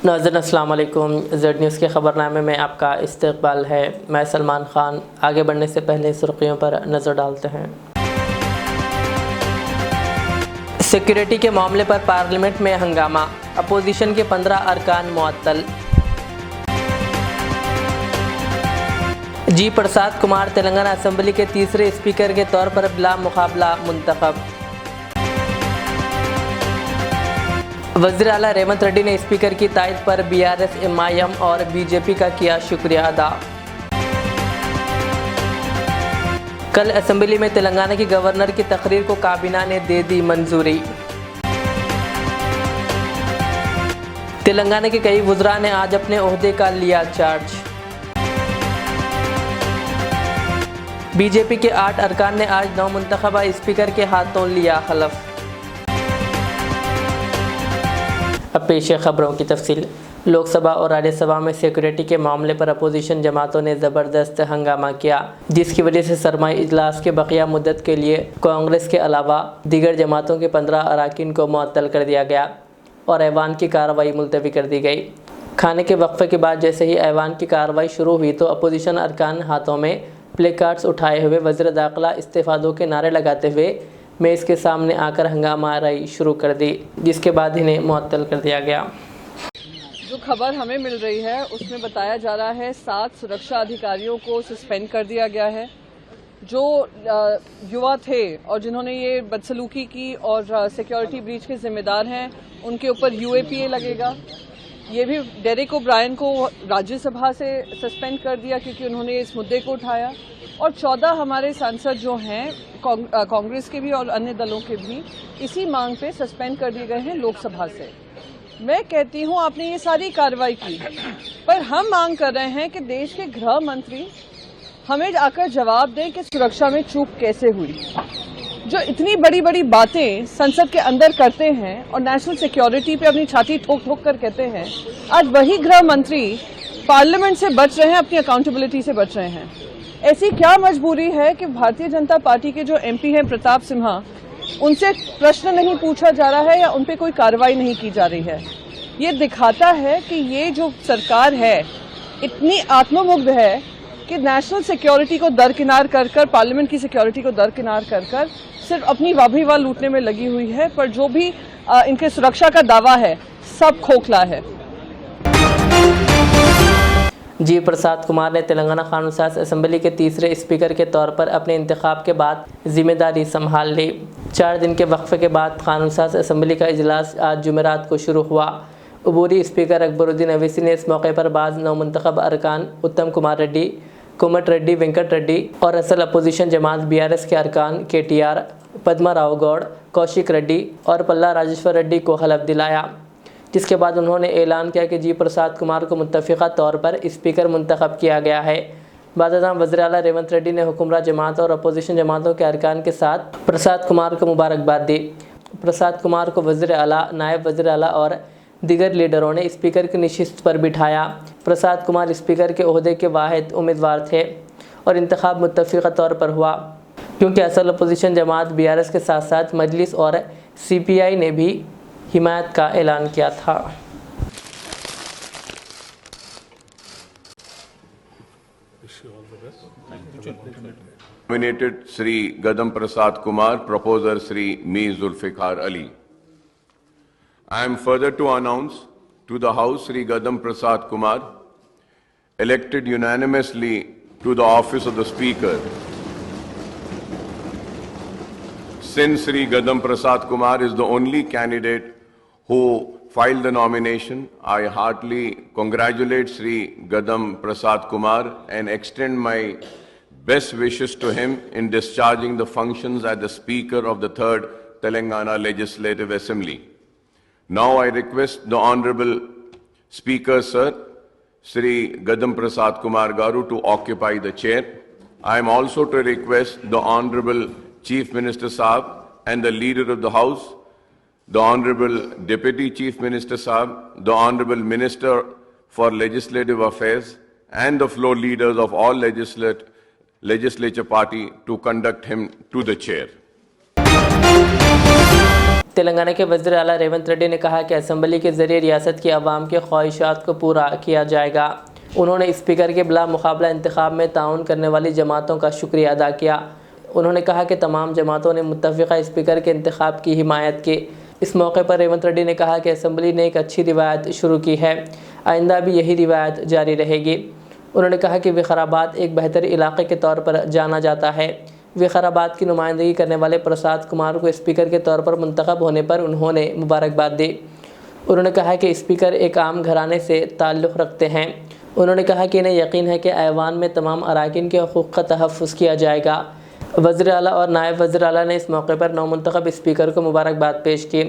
नाज़रीन अस्सलाम वालेकुम। ज़ेड न्यूज़ के ख़बरनामे में आपका इस्तकबाल है। मैं सलमान ख़ान। आगे बढ़ने से पहले सुर्खियों पर नज़र डालते हैं। सिक्योरिटी के मामले पर पार्लियामेंट में हंगामा, अपोजिशन के 15 अरकान मुअत्तल। जी प्रसाद कुमार तेलंगाना असेंबली के तीसरे स्पीकर के तौर पर बिला मुकाबला मुंतखब। वज़ीर आला रेवंत रेड्डी ने स्पीकर की तायद पर BRS, MIM और BJP का किया शुक्रिया अदा। कल असेंबली में तेलंगाना की गवर्नर की तकरीर को काबीना ने दे दी मंजूरी। तेलंगाना के कई वज़रा ने आज अपने ओहदे का लिया चार्ज। BJP के 8 अरकान ने आज नवमुंतखबा स्पीकर के हाथों लिया हलफ। अब पेश है खबरों की तफसील। लोकसभा और राज्यसभा में सिक्योरिटी के मामले पर अपोजिशन जमातों ने ज़बरदस्त हंगामा किया, जिसकी वजह से सरमाई इजलास के बकिया मुद्दत के लिए कांग्रेस के अलावा दीगर जमातों के 15 अरकान को मुअत्तल कर दिया गया और ऐवान की कार्रवाई मुलतवी कर दी गई। खाने के वक्फे के बाद जैसे ही ऐवान की कार्रवाई शुरू हुई तो अपोजिशन अरकान हाथों में प्ले कार्ड्स उठाए हुए वज़ीर दाखिला इस्तीफ़ा दो के नारे लगाते हुए मेज़ के सामने आकर हंगामा आराई शुरू कर दी, जिसके बाद इन्हें मुअत्तल कर दिया गया। जो खबर हमें मिल रही है उसमें बताया जा रहा है 7 सुरक्षा अधिकारियों को सस्पेंड कर दिया गया है। जो युवा थे और जिन्होंने ये बदसलूकी की और सिक्योरिटी ब्रीच के जिम्मेदार हैं, उनके ऊपर UAPA लगेगा। ये भी डेरेक ओब्रायन को राज्यसभा से सस्पेंड कर दिया क्योंकि उन्होंने इस मुद्दे को उठाया, और 14 हमारे सांसद जो हैं कांग्रेस के भी और अन्य दलों के भी इसी मांग पे सस्पेंड कर दिए गए हैं लोकसभा से। मैं कहती हूँ आपने ये सारी कार्रवाई की, पर हम मांग कर रहे हैं कि देश के गृह मंत्री हमें आकर जवाब दें कि सुरक्षा में चूक कैसे हुई। जो इतनी बड़ी बड़ी बातें संसद के अंदर करते हैं और नेशनल सिक्योरिटी पे अपनी छाती ठोक ठोक कर कहते हैं, आज वही गृह मंत्री पार्लियामेंट से बच रहे हैं, अपनी अकाउंटेबिलिटी से बच रहे हैं। ऐसी क्या मजबूरी है कि भारतीय जनता पार्टी के जो MP हैं प्रताप सिन्हा, उनसे प्रश्न नहीं पूछा जा रहा है या उन पे कोई कार्रवाई नहीं की जा रही है। ये दिखाता है कि ये जो सरकार है इतनी आत्ममुग्ध है कि नेशनल सिक्योरिटी को दरकिनार कर कर, पार्लियामेंट की सिक्योरिटी को दरकिनार कर कर सिर्फ अपनी वाह लूटने में लगी हुई है, पर जो भी इनके सुरक्षा का दावा है सब खोखला है। जी प्रसाद कुमार ने तेलंगाना कानून साज असेंबली के तीसरे स्पीकर के तौर पर अपने इंतखाब के बाद जिम्मेदारी संभाल ली। 4 दिन के वक्फे के बाद कानून साज असेंबली का इजलास आज जुमेरात को शुरू हुआ। अबूरी स्पीकर अकबरुद्दीन अवैसी ने इस मौके पर बाज़ नवमुंतखब अरकान उत्तम कुमार रेड्डी, कोमट रेड्डी, वेंकट रेड्डी और असल अपोजिशन जमात BRS के अरकान KTR, पद्मा राव गौड़, कौशिक रेड्डी और पल्ला राजेश्वर रेड्डी को हलफ दिलाया, जिसके बाद उन्होंने ऐलान किया कि जी प्रसाद कुमार को मुत्तफ़िक़ा तौर पर स्पीकर मुंतखब किया गया है। बादशाह वज़ीर आला रेवंत रेड्डी ने हुक्मरान जमात और अपोजिशन जमातों के अरकान के साथ प्रसाद कुमार को मुबारकबाद दी। प्रसाद कुमार को वज़ीर आला, नायब वज़ीर आला और दीगर लीडरों ने स्पीकर की नशिस्त पर बिठाया। प्रसाद कुमार स्पीकर के ओहदे के वाहिद उम्मीदवार थे और इंतखाब मुत्तफ़िक़ा तौर पर हुआ, क्योंकि असल अपोजिशन जमात BRS के साथ साथ मजलिस और CPI ने भी हिमायत का ऐलान किया था। Nominated Sri Gadam Prasad Kumar, proposer Sri Mir Zulfikar Ali. I am further to announce to the House Sri Gadam Prasad Kumar, elected unanimously to the office of the Speaker. Since Sri Gadam Prasad Kumar is the only candidate who filed the nomination, I heartily congratulate Sri Gadam Prasad Kumar and extend my best wishes to him in discharging the functions as the Speaker of the 3rd Telangana Legislative Assembly. Now I request the Honorable Speaker, Sir, Sri Gadam Prasad Kumar Garu to occupy the chair. I am also to request the Honorable Chief Minister Saab and the Leader of the House, the Honorable Deputy Chief Minister Saab, the Honorable Minister for Legislative Affairs and the floor leaders of all legislature party to conduct him to the chair. Telangana के वज़ीर आला रेवंत रेड्डी ने कहा कि assembly के ज़रिए रियासत की आवाम के ख्वाहिशात को पूरा किया जाएगा। उन्होंने स्पीकर के बिला मुकाबला इंतखाब में ताउन करने वाली जमातों का शुक्रिया अदा किया। उन्होंने कहा कि तमाम जमातों ने मुत्तफ़िक़ा स्पीकर के इंतखाब की हिमायत की। इस मौके पर रेवंत रेड्डी ने कहा कि असेंबली ने एक अच्छी रिवायत शुरू की है, आइंदा भी यही रिवायत जारी रहेगी। उन्होंने कहा कि विकाराबाद एक बेहतर इलाके के तौर पर जाना जाता है। विकाराबाद की नुमाइंदगी करने वाले प्रसाद कुमार को स्पीकर के तौर पर मुंतखब होने पर उन्होंने मुबारकबाद दी। उन्होंने कहा कि स्पीकर एक आम घराने से ताल्लुक़ रखते हैं। उन्होंने कहा कि इन्हें यकीन है कि ऐवान में तमाम अरकान के हकूक़ का तहफ़्फ़ुज़ किया जाएगा। वज़ीर आला और नायब वज़ीर आला ने इस मौके पर नौमुंतखब स्पीकर को मुबारकबाद पेश की।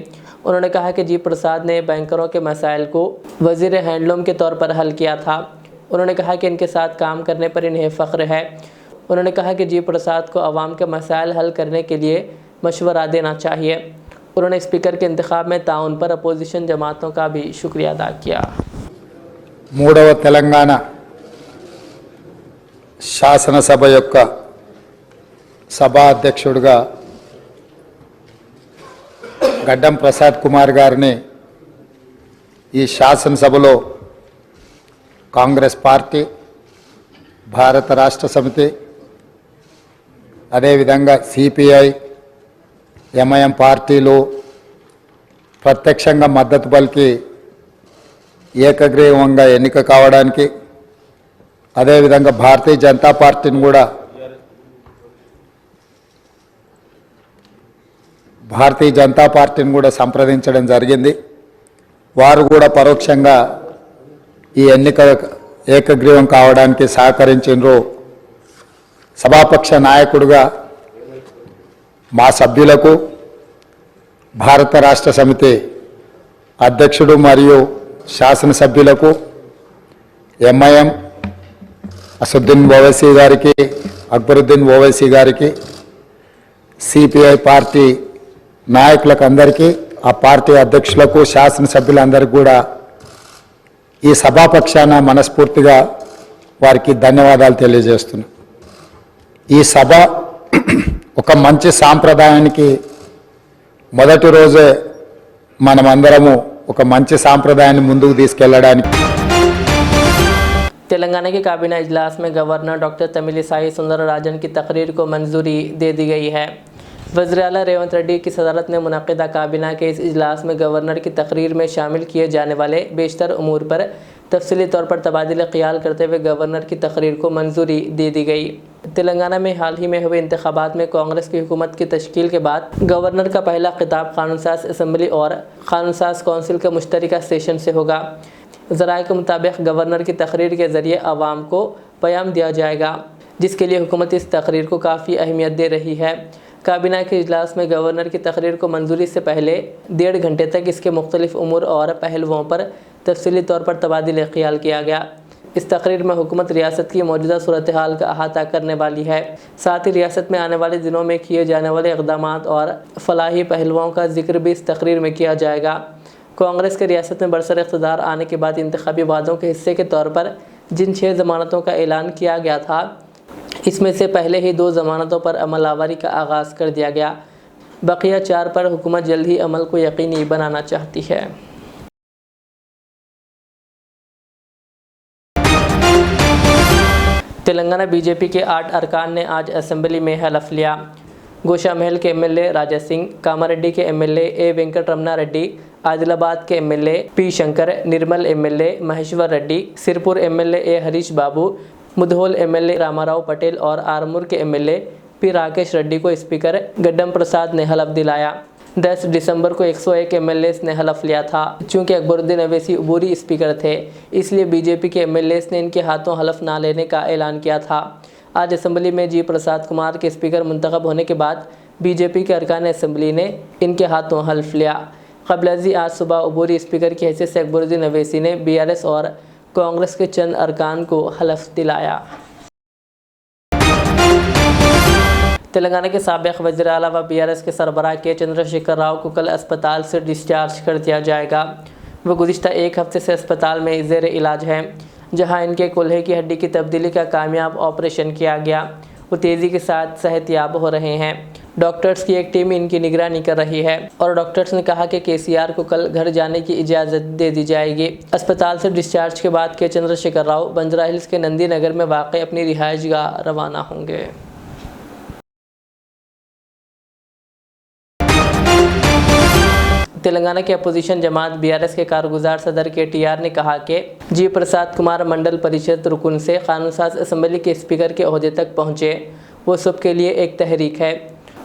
उन्होंने कहा कि जी प्रसाद ने बैंकरों के मसाइल को वज़ीर हैंडलूम के तौर पर हल किया था। उन्होंने कहा कि इनके साथ काम करने पर इन्हें फ़ख्र है। उन्होंने कहा कि जी प्रसाद को आवाम के मसाइल हल करने के लिए मशवरा देना चाहिए। उन्होंने स्पीकर के इंतखाब में ताउन पर अपोजिशन जमातों का भी शुक्रिया अदा किया। మూడవ తెలంగాణ శాసనసభ యొక్క సభా అధ్యక్షుడిగా గడ్డం ప్రసాద్ కుమార్ గారిని ఈ శాసనసభలో కాంగ్రెస్ పార్టీ, భారత రాష్ట్ర సమితి, అదేవిధంగా సిపిఐ, ఎంఐఎం పార్టీలు ప్రత్యక్షంగా మద్దతు పలికి ఏకగ్రీవంగా ఎన్నిక కావడానికి, అదేవిధంగా భారతీయ జనతా పార్టీని కూడా సంప్రదించడం జరిగింది. వారు కూడా పరోక్షంగా ఈ ఎన్నిక ఏకగ్రీవం కావడానికి సహకరించారు. సభాపక్ష నాయకుడిగా మా సభ్యులకు, భారత రాష్ట్ర సమితి అధ్యక్షుడు మరియు శాసనసభ్యులకు, ఎంఐఎం అసదుద్దీన్ ఓవైసీ గారికి, అక్బరుద్దీన్ ఓవైసీ గారికి, సిపిఐ పార్టీ నాయకులకు అందరికీ, ఆ పార్టీ అధ్యక్షులకు, శాసనసభ్యులందరికీ కూడా ఈ సభాపక్షాన మనస్ఫూర్తిగా వారికి ధన్యవాదాలు తెలియజేస్తున్నాను. ఈ సభ ఒక మంచి సాంప్రదాయానికి మొదటి రోజే మనమందరము ఒక మంచి సాంప్రదాయాన్ని ముందుకు తీసుకెళ్లడానికి तेलंगाना के काबीना इजलास में गवर्नर डॉक्टर तमिलिसाई सुंदरराजन की तकरीर को मंजूरी दे दी गई है। वज़ीर आला रेवंत रेड्डी की सदारत में मुनक़िदा काबीना के इस इजलास में गवर्नर की तकरीर में शामिल किए जाने वाले बेशतर उमूर पर तफसीली तौर पर तबादला ख्याल करते हुए गवर्नर की तकरीर को मंजूरी दे दी गई। तेलंगाना में हाल ही में हुए इंतखाबात में कांग्रेस की हुकूमत की तश्कील के बाद गवर्नर का पहला खिताब कानून साज असम्बली और कानून साज कौंसिल के मुश्तरका सेशन से होगा। ज़राए के मुताबिक गवर्नर की तकरीर के ज़रिए आवाम को पैगाम दिया जाएगा, जिसके लिए हुकूमत इस तकरीर को काफ़ी अहमियत दे रही है। काबीना के इजलास में गवर्नर की तकरीर को मंजूरी से पहले 1.5 घंटे तक इसके मुख्तलिफ उमूर और पहलुओं पर तफसीली तौर पर तबादला ख्याल किया गया। इस तकरीर में हुकूमत रियासत की मौजूदा सूरत हाल का अहाता करने वाली है। साथ ही रियासत में आने वाले दिनों में किए जाने वाले इक़दाम और फलाही पहलुओं का जिक्र भी इस तकरीर में किया जाएगा। कांग्रेस के रियासत में बरसर इक़्तिदार आने के बाद इंतखाबी वादों के हिस्से के तौर पर जिन 6 ज़मानतों का ऐलान किया गया था, इसमें से पहले ही 2 ज़मानतों पर अमल आवारी का आगाज़ कर दिया गया। बकिया 4 पर हुकूमत जल्द ही अमल को यकीनी बनाना चाहती है। तेलंगाना बीजेपी के 8 अरकान ने आज असेंबली में हलफ लिया। गोशा महल के एमएलए राजा सिंह, कामारेड्डी के एमएलए ए वेंकटरमणा रेड्डी, आदिलाबाद के एमएलए पी शंकर, निर्मल एमएलए महेश्वर रेड्डी, सिरपुर एमएलए ए हरीश बाबू, मुधोल एमएलए रामाराव पटेल और आरमूर के एमएलए पी राकेश रेड्डी को स्पीकर गड्डम प्रसाद ने हलफ दिलाया। 10 दिसंबर को 101 एमएलएस ने हलफ लिया था। चूँकि अकबरुद्दीन अवैसी अबूरी स्पीकर थे, इसलिए बीजेपी के एमएलएस ने इनके हाथों हलफ ना लेने का ऐलान किया था। आज असेंबली में जी प्रसाद कुमार के स्पीकर मुंतखब होने के बाद बीजेपी के अरकान असेंबली ने इनके हाथों हल्फ लिया। क़ब्ल आज सुबह अबूरी स्पीकर की हैसियत से अकबरुद्दीन अवैसी ने बीआरएस और कांग्रेस के चंद अरकान को हलफ दिलाया। तेलंगाना के साबिक़ वज़ीर आला व बीआरएस के सरबराह के चंद्रशेखर राव को कल अस्पताल से डिस्चार्ज कर दिया जाएगा। वो गुज़िश्ता 1 हफ्ते से अस्पताल में ज़ेर इलाज हैं, जहां इनके कुल्हे की हड्डी की तब्दीली का कामयाब ऑपरेशन किया गया। वो तेज़ी के साथ सेहतयाब हो रहे हैं। डॉक्टर्स की एक टीम इनकी निगरानी कर रही है और डॉक्टर्स ने कहा कि केसीआर को कल घर जाने की इजाज़त दे दी जाएगी। अस्पताल से डिस्चार्ज के बाद के चंद्रशेखर राव बंजारा हिल्स के नंदी नगर में वाक़ अपनी रिहाइशगाह रवाना होंगे। तेलंगाना के अपोजिशन जमात बीआरएस के कारगुजार सदर केटीआर ने कहा कि जी प्रसाद कुमार मंडल परिषद रुकन से कानून साज असम्बली के स्पीकर के ओहदे तक पहुँचे, वो सबके लिए एक तहरीक है।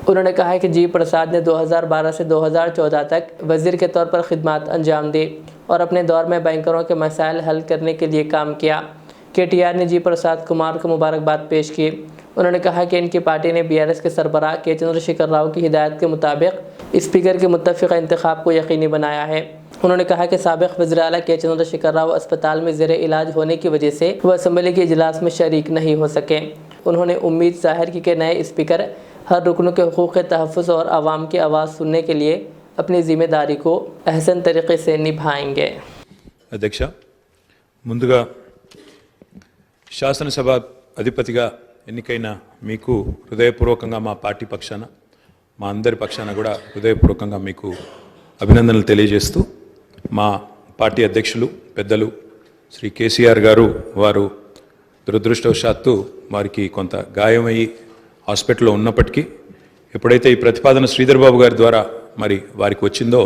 उन्होंने कहा कि जी प्रसाद ने 2012 से 2014 तक वज़ीर के तौर पर खिदमत अंजाम दी और अपने दौर में बैंकरों के मसाइल हल करने के लिए काम किया। केटीआर ने जी प्रसाद कुमार को मुबारकबाद पेश की। उन्होंने कहा कि इनकी पार्टी ने बीआरएस के सरबराह के चंद्रशेखर राव की हिदायत के मुताबिक स्पीकर के मुत्तफ़िक़ा इंतखाब को यकीनी बनाया है। उन्होंने कहा कि साबिक़ वज़ीर आला के चंद्रशेखर राव अस्पताल में ज़ेर इलाज होने की वजह से वह असम्बली के इजलास में शरीक नहीं हो सके। उन्होंने उम्मीद ज़ाहिर की कि नए स्पीकर हर रुकनों के हुकूक़ के तहफ़्फ़ुज़ और आवाम की आवाज़ सुनने के लिए अपनी ज़िम्मेदारी को अहसन तरीक़े से निभाएंगे। अध्यक्ष, ముందుగా శాసనసభ అధిపతిగా ఎన్నికైన మీకు హృదయపూర్వకంగా మా పార్టీ పక్షాన మా అందరి పక్షాన కూడా హృదయపూర్వకంగా మీకు అభినందనలు తెలియజేస్తూ మా పార్టీ అధ్యక్షులు పెద్దలు శ్రీ కేసీఆర్ గారు వారు దురదృష్టవశాత్తు వారికి కొంత గాయమయ్యి హాస్పిటల్లో ఉన్నప్పటికీ ఎప్పుడైతే ఈ ప్రతిపాదన శ్రీధర్ బాబు గారి ద్వారా మరి వారికి వచ్చిందో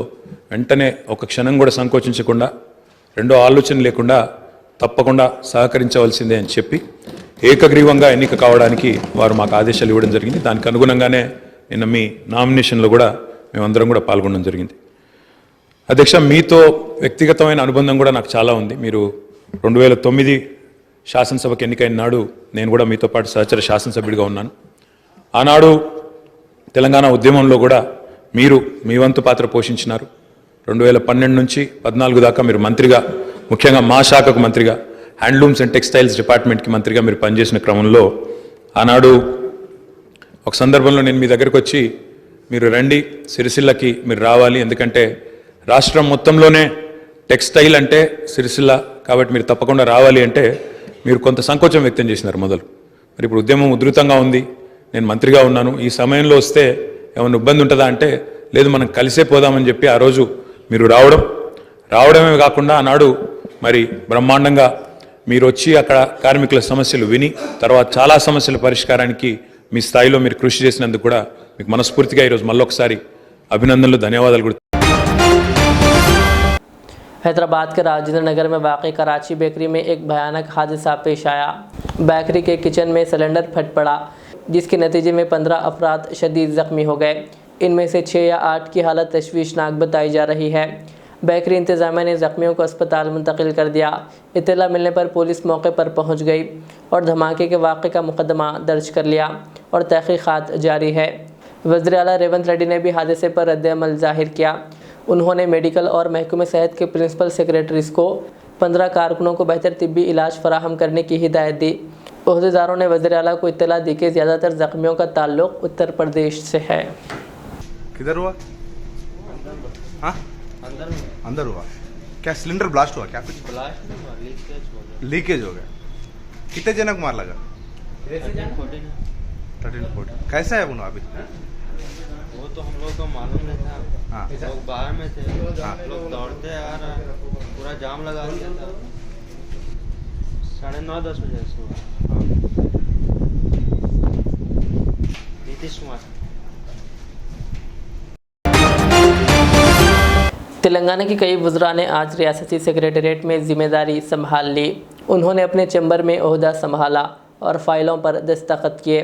వెంటనే ఒక క్షణం కూడా సంకోచించకుండా రెండో ఆలోచన లేకుండా తప్పకుండా సహకరించవలసిందే అని చెప్పి ఏకగ్రీవంగా ఎన్నిక కావడానికి వారు మాకు ఆదేశాలు ఇవ్వడం జరిగింది। దానికి అనుగుణంగానే నిన్న మీ నామినేషన్లో కూడా మేమందరం కూడా పాల్గొనడం జరిగింది। అధ్యక్ష, మీతో వ్యక్తిగతమైన అనుబంధం కూడా నాకు చాలా ఉంది। మీరు 2009 శాసనసభకు ఎన్నికైన నాడు నేను కూడా మీతో పాటు సహచర శాసనసభ్యుడిగా ఉన్నాను। ఆనాడు తెలంగాణ ఉద్యమంలో కూడా మీరు మీ వంతు పాత్ర పోషించినారు। 2012 నుంచి 14 దాకా మీరు మంత్రిగా, ముఖ్యంగా మా శాఖకు మంత్రిగా, హ్యాండ్లూమ్స్ అండ్ టెక్స్టైల్స్ డిపార్ట్మెంట్కి మంత్రిగా మీరు పనిచేసిన క్రమంలో ఆనాడు ఒక సందర్భంలో నేను మీ దగ్గరకు వచ్చి మీరు రండి సిరిసిల్లకి మీరు రావాలి, ఎందుకంటే రాష్ట్రం మొత్తంలోనే టెక్స్టైల్ అంటే సిరిసిల్ల కాబట్టి మీరు తప్పకుండా రావాలి అంటే మీరు కొంత సంకోచం వ్యక్తం చేసినారు మొదలు। మరి ఇప్పుడు ఉద్యమం ఉధృతంగా ఉంది, నేను మంత్రిగా ఉన్నాను, ఈ సమయంలో వస్తే ఏమైనా ఇబ్బంది ఉంటుందా అంటే లేదు మనం కలిసే పోదామని చెప్పి ఆ రోజు మీరు రావడమే కాకుండా ఆనాడు మరి బ్రహ్మాండంగా మీరు వచ్చి అక్కడ కార్మికుల సమస్యలు విని తర్వాత చాలా సమస్యల పరిష్కారానికి మీ స్థాయిలో మీరు కృషి చేసినందుకు కూడా మీకు మనస్ఫూర్తిగా ఈరోజు మళ్ళొకసారి అభినందనలు, ధన్యవాదాలు కూడా। हैदराबाद के राजेंद्र नगर में वाक़ कराची बेकरी में एक भयानक हादसा पेश आया। बेकरी के किचन में सिलेंडर फट पड़ा, जिसके नतीजे में 15 अफराद शदीद ज़ख्मी हो गए। इनमें से 6 या 8 की हालत तशवीशनाक बताई जा रही है। बेकरी इंतज़ामिया ने ज़ख्मियों को अस्पताल मुंतकिल कर दिया। इत्तला मिलने पर पुलिस मौके पर पहुंच गई और धमाके के वाक़े का मुकदमा दर्ज कर लिया और तहक़ीक़ात जारी है। वज़ीर आला रेवंत रेड्डी ने भी हादसे पर रद्द-ए-अमल ज़ाहिर किया। उन्होंने मेडिकल और महकमे सेहत के प्रिंसिपल सेक्रेटरीज़ को 15 कारकुनों को बेहतर तिब्बी इलाज फराहम करने की हिदायत दी। ओहदेदारों ने वज़ीर आला को इत्तला दी कि ज़्यादातर ज़ख्मियों का ताल्लुक़ उत्तर प्रदेश से है। किधर हुआ? हाँ, अंदर हुआ। क्या सिलेंडर ब्लास्ट हुआ? क्या कुछ ब्लास्ट हुआ? लीकेज हो गया। कितने जनक मार लगा? 13-14। कैसा है उन्होंने अभी? वो तो हम लोग को मालूम नहीं था। हाँ, लोग बाहर में थे, लोग दौड़ते आ रहा, पूरा जाम लगा दिया था। 9:30-10 बजे सुबह। नीतीश कुमार। तेलंगाना के कई वज़रा ने आज रियासती सेक्रेटेरिएट में ज़िम्मेदारी संभाल ली। उन्होंने अपने चैम्बर में ओहदा संभाला और फाइलों पर दस्तखत किए।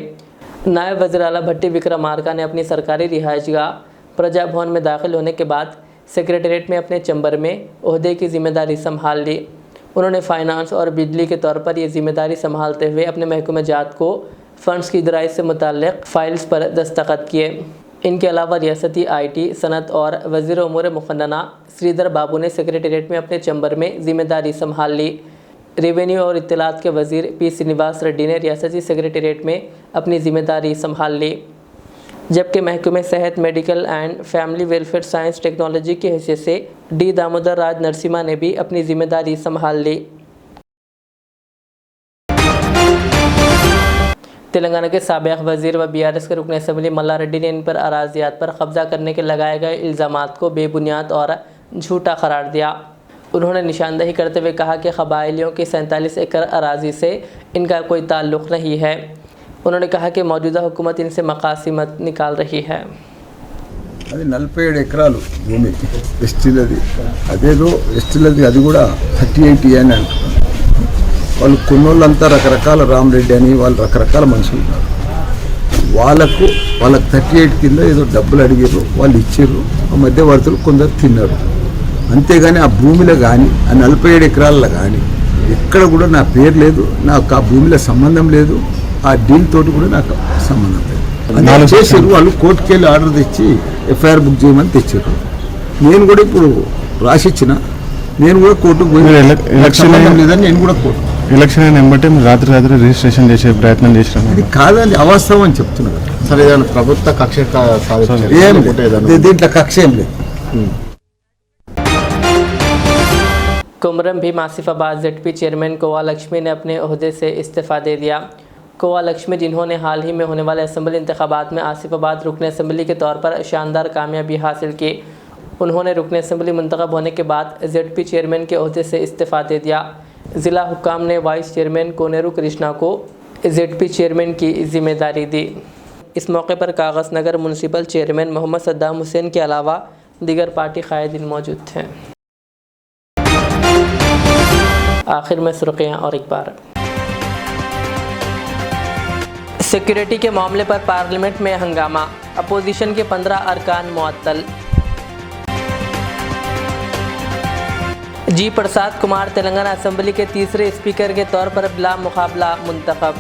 नायब वज़ीर आला भट्टी विक्रमार्का ने अपनी सरकारी रिहाइशगाह प्रजा भवन में दाखिल होने के बाद सेक्रेटेरिएट में अपने चैम्बर में ओहदे की ज़िम्मेदारी संभाल ली। उन्होंने फाइनेंस और बिजली के तौर पर यह ज़िम्मेदारी संभालते हुए अपने महकमे जात को फ़ंड्स की दराई से मुताल्लिक़ फ़ाइल्स पर दस्तखत किए। इनके अलावा रियासती IT, सनत और वज़ीर उमूर मुक़न्नना श्रीधर बाबू ने सेक्रेटेरिएट में अपने चैम्बर में ज़िम्मेदारी संभाल ली। रेवेन्यू और इत्तलात के वज़ीर P. श्रीनिवास रेड्डी ने रियासती सेक्रेटेरिएट में अपनी ज़िम्मेदारी संभाल ली, जबकि महकमे सेहत, medical and family welfare science technology की हैसियत से D. दामोदर राज नरसिम्हा ने भी अपनी ज़िम्मेदारी संभाल ली। तेलंगाना के साबिक़ वज़ीर व BRS के रुकन असम्बली मल्ला रेड्डी ने इन पर अराज़ियात पर कब्ज़ा करने के लगाए गए इल्ज़ामात को बेबुनियाद और झूठा करार दिया। उन्होंने निशानदही करते हुए कहा कि क़बाइलियों की 47 एकड़ अराज़ी से इनका कोई ताल्लुक़ नहीं है। उन्होंने कहा कि मौजूदा हुकूमत इनसे मकासिमत निकाल रही है। అది 47 ఎకరాలు భూమి ఎస్టీలది, అదేదో ఎస్టీలది అది కూడా 38 అని అంటున్నారు. వాళ్ళు కొన్నోళ్ళంతా రకరకాల రామరెడ్డి అని వాళ్ళు రకరకాల మనుషులు ఉన్నారు. వాళ్ళకు 38 కింద ఏదో డబ్బులు అడిగారు, వాళ్ళు ఇచ్చారు. ఆ మధ్యవర్తులు కొందరు తిన్నారు. అంతేగాని ఆ భూమిలో కానీ ఆ 47 ఎకరాలలో కానీ ఎక్కడ కూడా నా పేరు లేదు, నాకు ఆ భూమిలో సంబంధం లేదు, ఆ డీల్ తోటి కూడా నాకు సంబంధం లేదు. చేసారు వాళ్ళు కోర్టుకి వెళ్ళి ఆర్డర్ తెచ్చి ఎఫ్ఐఆర్ బుక్ చేయమని తెచ్చారు. నేను కూడా ఇప్పుడు రాసిచ్చిన, నేను కూడా కోర్టుకు పోయి ఎలక్షన్ లేదని నేను కూడా కోర్టు ఎలక్షన్ అయిన వెంబటే రాత్రి రిజిస్ట్రేషన్ చేసే ప్రయత్నం చేసినాం. ఇది కాదని అవాస్తవం అని చెప్తున్నారు. సరే ఏదైనా ప్రభుత్వ కక్ష ఏం లేదు, దీంట్లో కక్ష ఏం లేదు. कुमरम भी आसिफाबाद ZP चेयरमैन कोवा लक्ष्मी ने अपने ओहदे से इस्तीफ़ा दे दिया। कोवा लक्ष्मी, जिन्होंने हाल ही में होने वाले असम्बली इंतखाबात में आसिफाबाद रुकन असम्बली के तौर पर शानदार कामयाबी हासिल की, उन्होंने रुकन असम्बली मुंतखब होने के बाद ZP चेयरमैन के ओहदे से इस्तीफ़ा दे दिया। ज़िला हुक्काम ने वाइस चेयरमैन कोनेरू कृष्णा को ZP चेयरमैन की जिम्मेदारी दी। इस मौके पर कागज़ नगर म्यूनसिपल चेयरमैन मोहम्मद सद्दाम हुसैन के अलावा दीगर पार्टी कायदीन मौजूद थे। आखिर में सुर्खियाँ और एक बार। सिक्योरिटी के मामले पर पार्लियामेंट में हंगामा, अपोजिशन के 15 अरकान मुअत्तल। जी प्रसाद कुमार तेलंगाना असम्बली के तीसरे स्पीकर के तौर पर बिला मुकाबला मुंतखब।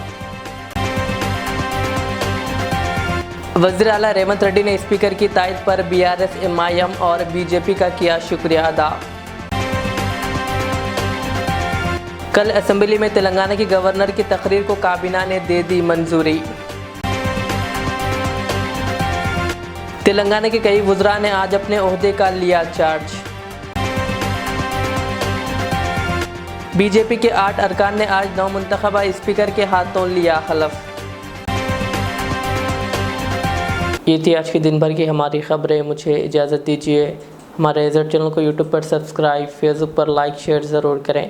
वज़ीर आला रेवंत रेड्डी ने स्पीकर की तायद पर BRS, MIM और BJP का किया शुक्रिया अदा। कल असम्बली में तेलंगाना की गवर्नर की तकरीर को काबीना ने दे दी मंजूरी। तेलंगाना के कई वज़रा ने आज अपने ओहदे का लिया चार्ज। BJP के 8 अरकान ने आज नौमुंतखबा स्पीकर के हाथों लिया हलफ। ये थी आज की दिन भर की हमारी खबरें। मुझे इजाज़त दीजिए। हमारे रिजल्ट चैनल को यूट्यूब पर सब्सक्राइब, फेसबुक पर लाइक शेयर ज़रूर करें।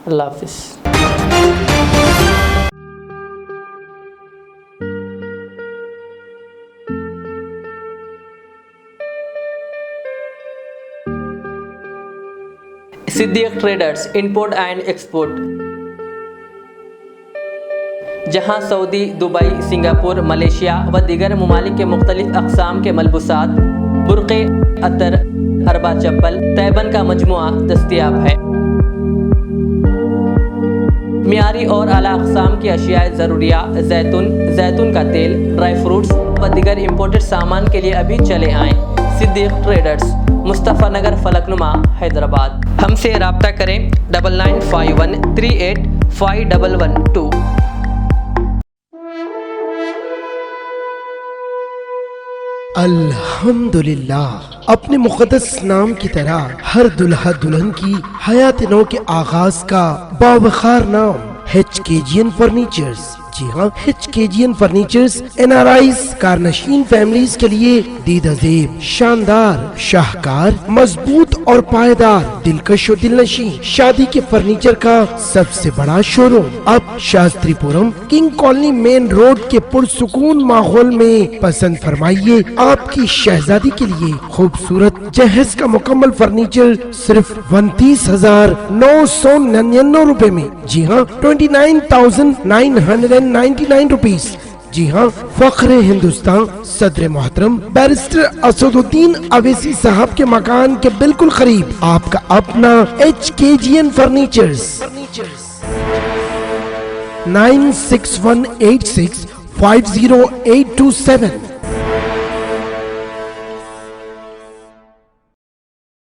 अल्लाह हाफ़िज़। Siddique traders import and export, जहां सऊदी, दुबई, सिंगापुर, मलेशिया व दीगर ममालिक के मुख्तलिफ अक़साम के मलबूसात, बुर्क़े, अतर, अरबा चप्पल, तैबन का मजमुआ दस्तयाब है। मियारी और आला अक़साम की अशियाए ज़रूरिया, जैतून का तेल, ड्राई फ्रूट्स व दीगर इम्पोर्टेड सामान के लिए अभी चले आएँ। सिद्दीक ट्रेडर्स, मुस्तफ़ा नगर, फलकनुमा, हैदराबाद। हमसे रब्ता करें 9951385112। अल्हम्दुलिल्लाह, अपने मुक़द्दस नाम की तरह हर दुल्हा दुल्हन की हयात नौ के आगाज का बावखार नाम HKGN फर्नीचर्स। जी हाँ, HKGN फर्नीचर्स NRIs कारनशीन फैमिलीज के लिए दीदाज़ेब, शानदार, शाहकार, मजबूत और पायदार, दिलकश और दिलनशी शादी के फर्नीचर का सबसे बड़ा शोरूम अब Shastripuram king colony main road के पुरसुकून माहौल में। पसंद फरमाइए आपकी शहजादी के लिए खूबसूरत जहेज का मुकम्मल फर्नीचर सिर्फ 29,999 रुपए में। जी हाँ, 29,999 रुपीज। जी हाँ, फख्र हिंदुस्तान सदर मोहतरम बैरिस्टर असदुद्दीन अवैसी साहब के मकान के बिल्कुल करीब आपका अपना HKGN फर्नीचर्स। 9618650827